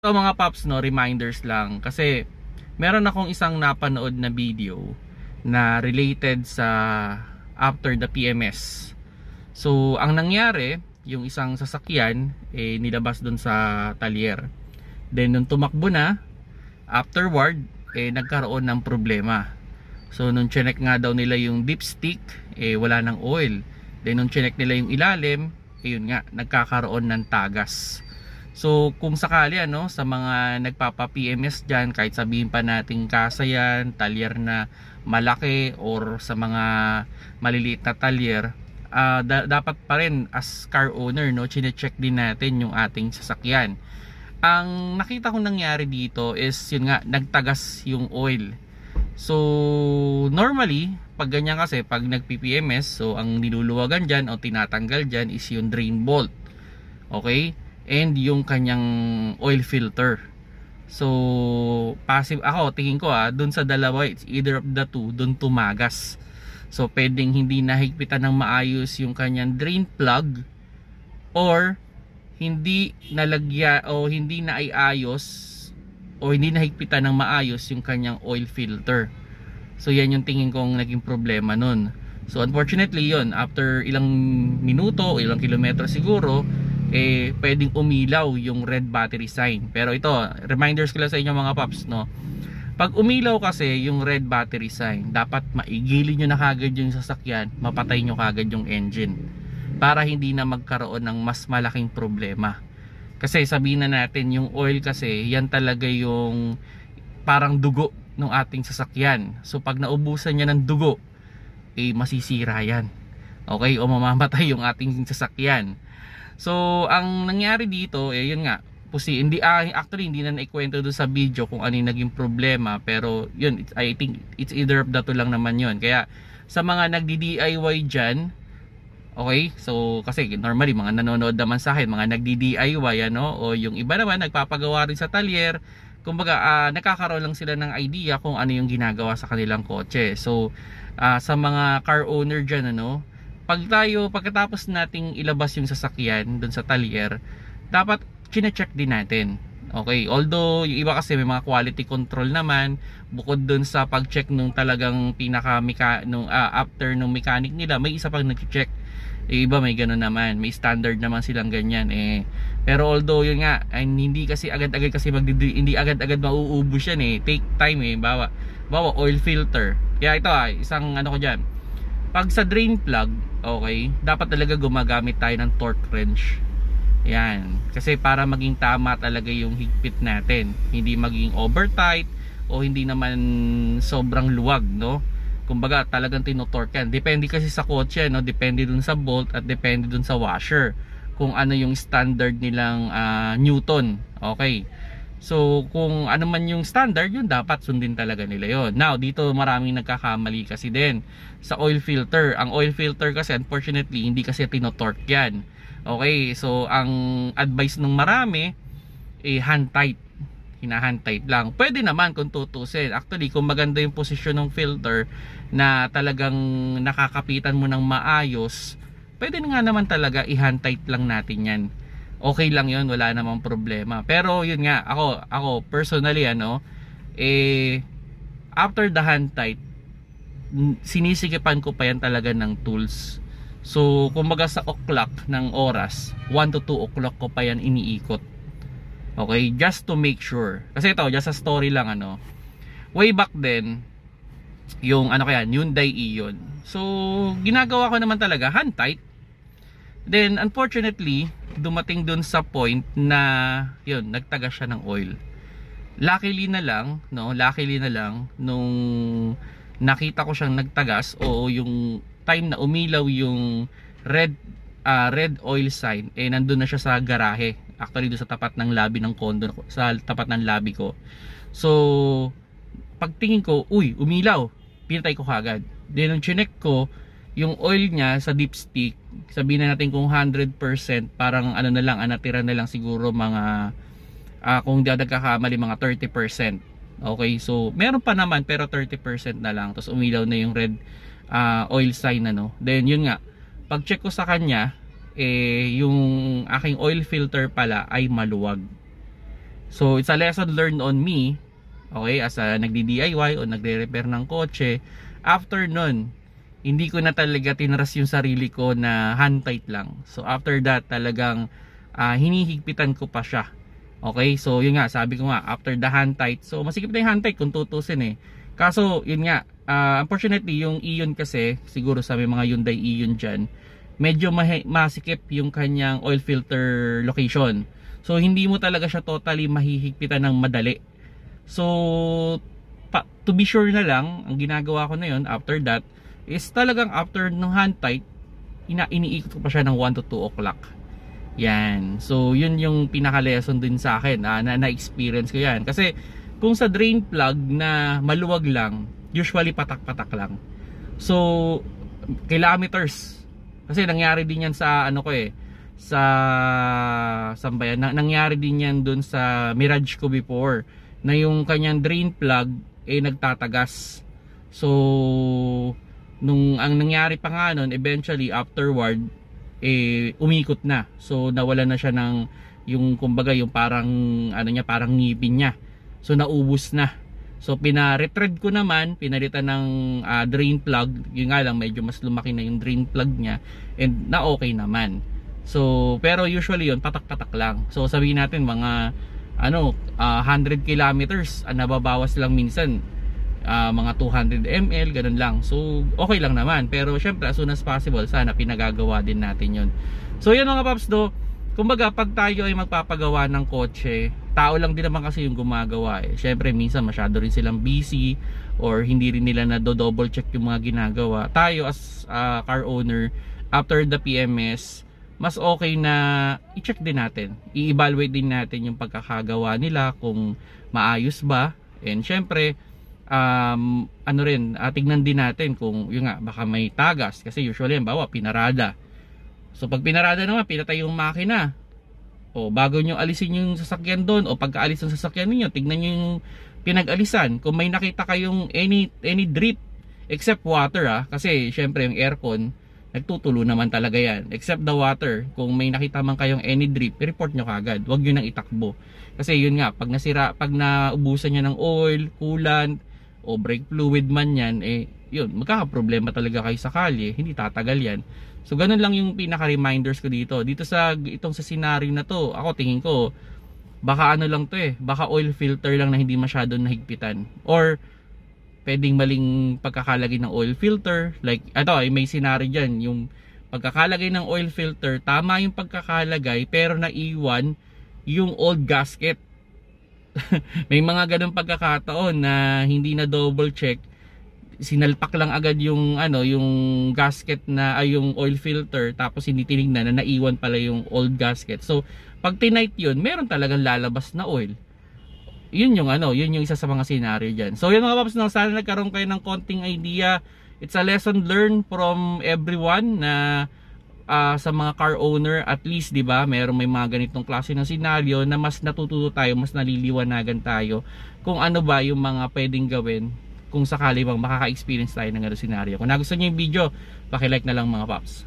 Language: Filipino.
So mga paps, no, reminders lang kasi meron akong isang napanood na video na related sa after the PMS. So ang nangyari, yung isang sasakyan nilabas dun sa talyer. Then nung tumakbo na, afterward nagkaroon ng problema. So nung chinek nga daw nila yung dipstick, wala ng oil. Then nung chinek nila yung ilalim, yun nga, nagkakaroon ng tagas. So kung sakali sa mga nagpapa-PMS dyan, kahit sabihin pa nating kasa yan, talyer na malaki, or sa mga maliliit na talyer, dapat pa rin as car owner, chine-check din natin yung ating sasakyan. Ang nakita kong nangyari dito is yun nga, nagtagas yung oil. So normally pag ganyan, kasi pag nag-PPMS, so ang niluluwagan dyan o tinatanggal dyan is yung drain bolt, okay, and yung kanyang oil filter. So passive ako, tingin ko dun sa dalawa, it's either of the two, dun tumagas. So pwedeng hindi nahigpitan ng maayos yung kanyang drain plug, or hindi nalagya o hindi naiayos o hindi nahigpitan ng maayos yung kanyang oil filter. So yan yung tingin kong naging problema nun. So unfortunately yun, after ilang minuto, ilang kilometro siguro, pwedeng umilaw yung red battery sign. Pero ito, reminders ko lang sa inyo mga paps, no? Pag umilaw kasi yung red battery sign, dapat maigilin nyo na kagad yung sasakyan, mapatay nyo kagad yung engine, para hindi na magkaroon ng mas malaking problema. Kasi sabihin na natin, yung oil kasi, yan talaga yung parang dugo ng ating sasakyan. So pag naubusan niya ng dugo, masisira yan, okay, o mamamatay yung ating sasakyan. So ang nangyari dito, yun nga, actually hindi na naikwento doon sa video kung ano yung naging problema, pero yun, I think it's either of the two lang naman yun. Kaya sa mga nagdi-DIY dyan, okay, so kasi normally mga nanonood naman sa akin, mga nagdi-DIY o yung iba naman nagpapagawa rin sa talyer, kumbaga nakakaroon lang sila ng idea kung ano yung ginagawa sa kanilang kotse. So sa mga car owner dyan, pagkatapos nating ilabas yung sasakyan dun sa talyer, dapat chine-check din natin, okay. Although yung iba kasi may mga quality control naman, bukod dun sa pag-check nung talagang after nung mechanic nila, may isa pang nag-check. Iba may gano'n naman, may standard naman silang ganyan. Pero although yun nga, hindi kasi agad-agad kasi hindi agad-agad mauubos yan, take time. Bawa oil filter. Kaya ito isang ko dyan, pag sa drain plug, okay, dapat talaga gumagamit tayo ng torque wrench. Yan, kasi para maging tama talaga yung higpit natin, hindi maging over tight o hindi naman sobrang luwag, kumbaga talagang tinotorque yan. Depende kasi sa kotse, depende dun sa bolt at depende dun sa washer, kung ano yung standard nilang Newton, okay. So kung ano man yung standard, yun dapat sundin talaga nila yon. Now dito maraming nagkakamali kasi din sa oil filter. Ang oil filter kasi unfortunately hindi kasi tinotorque yan, okay. So ang advice ng marami, hand tight, hinahand tight lang. Pwede naman kung tutusin. Actually kung maganda yung posisyon ng filter na talagang nakakapitan mo ng maayos, pwede na nga naman talaga i-hand tight lang natin yan. Okay lang yun, wala namang problema. Pero yun nga, ako personally after the hand tight, sinisigipan ko pa yan talaga ng tools. So kumbaga sa o'clock ng oras, 1 to 2 o'clock ko pa yan iniikot, okay, just to make sure. Kasi ito, just a story lang, way back then, yung Hyundai Ion, so ginagawa ko naman talaga hand tight. Then unfortunately, dumating dun sa point na yun, nagtagas siya ng oil. Luckily na lang nung nakita ko siyang nagtagas, o yung time na umilaw yung red oil sign, nandun na siya sa garahe, actually doon sa tapat ng lobby ng condo, sa tapat ng lobby ko. So pagtingin ko, umilaw, pinatay ko kagad. Then nung chinek ko yung oil niya sa dipstick, sabihin na natin kung 100%, parang natira na lang siguro mga kung di nagkakamali mga 30%, okay. So meron pa naman pero 30% na lang, tapos umilaw na yung red oil sign. Then yun nga, pag check ko sa kanya, yung aking oil filter pala ay maluwag. So it's a lesson learned on me, okay, as a nagdi-DIY o nagre-repair ng kotse. After nun, hindi ko na talaga tinras yung sarili ko na hand tight lang. So after that, talagang hinihigpitan ko pa siya. Okay, so yun nga, sabi ko nga, after the hand tight, so masikip na yung hand tight kung tutusin eh. Kaso yun nga, unfortunately yung Ion kasi, siguro sa may mga Hyundai Ion dyan, medyo masikip yung kanyang oil filter location. So hindi mo talaga siya totally mahihigpitan ng madali. So to be sure na lang, ang ginagawa ko na yun after that is talagang after ng hand tight, iniikot ko pa siya ng 1 to 2 o'clock. Yan. So yun yung pinaka lesson din sa akin na experience ko yan. Kasi kung sa drain plug na maluwag lang, usually patak-patak lang. So kilometers. Kasi nangyari din yan sa ano ko sa sambayan. Nangyari din yan dun sa Mirage ko before, na yung kanyang drain plug nagtatagas. So nung ang nangyari pa nga nun, eventually afterward umikot na. So nawala na siya ng yung kumbaga yung parang ano niya, parang ngipin niya. So naubos na. So pina-retread ko naman, pinalitan ng drain plug. Yun nga lang, medyo mas lumaki na yung drain plug niya and na okay naman. So pero usually yun patak-patak lang. So sabihin natin mga 100 kilometers, nababawas lang minsan mga 200 ml, ganun lang. So okay lang naman, pero syempre as soon as possible sana pinagagawa din natin yun. So yun mga paps do, kumbaga pag tayo ay magpapagawa ng kotse, tao lang din naman kasi yung gumagawa syempre minsan masyado rin silang busy or hindi rin nila na double check yung mga ginagawa. Tayo as car owner, after the PMS, mas okay na i-check din natin, i-evaluate din natin yung pagkakagawa nila kung maayos ba, and syempre tignan din natin kung yun nga, baka may tagas, kasi usually bawa pinarada. So pag pinarada naman, pinatay yung makina, o bago nyo alisin yung sasakyan doon, o pagkaalis ng sasakyan niyo, tignan nyo yung pinag-alisan kung may nakita kayong any drip, except water kasi syempre yung aircon nagtutulo naman talaga yan, except the water. Kung may nakita man kayong any drip, i-report nyo kagad, huwag nyo nang itakbo. Kasi yun nga, pag nasira, pag naubusan niya ng oil, coolant, o brake fluid man yan, yun, magkakaproblema talaga kayo sa kalye, hindi tatagal yan. So ganun lang yung pinaka-reminders ko dito. Dito sa itong sa scenario na to, ako tingin ko, baka ano lang to baka oil filter lang na hindi masyadong nahigpitan. Or pwedeng maling pagkakalagay ng oil filter. Like, may scenario dyan, yung pagkakalagay ng oil filter, tama yung pagkakalagay, pero naiwan yung old gasket. May mga ganun pagkakataon na hindi na double check, sinalpak lang agad yung yung gasket na yung oil filter, tapos hindi tinignan na naiwan pala yung old gasket. So pag tinight yun, meron talagang lalabas na oil. Yun yung yun yung isa sa mga scenario dyan. So yun mga paps, sana nagkaroon kayo ng konting idea. It's a lesson learned from everyone na sa mga car owner, at least 'di ba, may mga ganitong klase ng scenario na mas natututo tayo, mas naliliwanagan tayo kung ano ba yung mga pwedeng gawin kung sakali bang makaka-experience tayo ng ganitong scenario. Kung nagustuhan niyo yung video, paki-like na lang mga paps.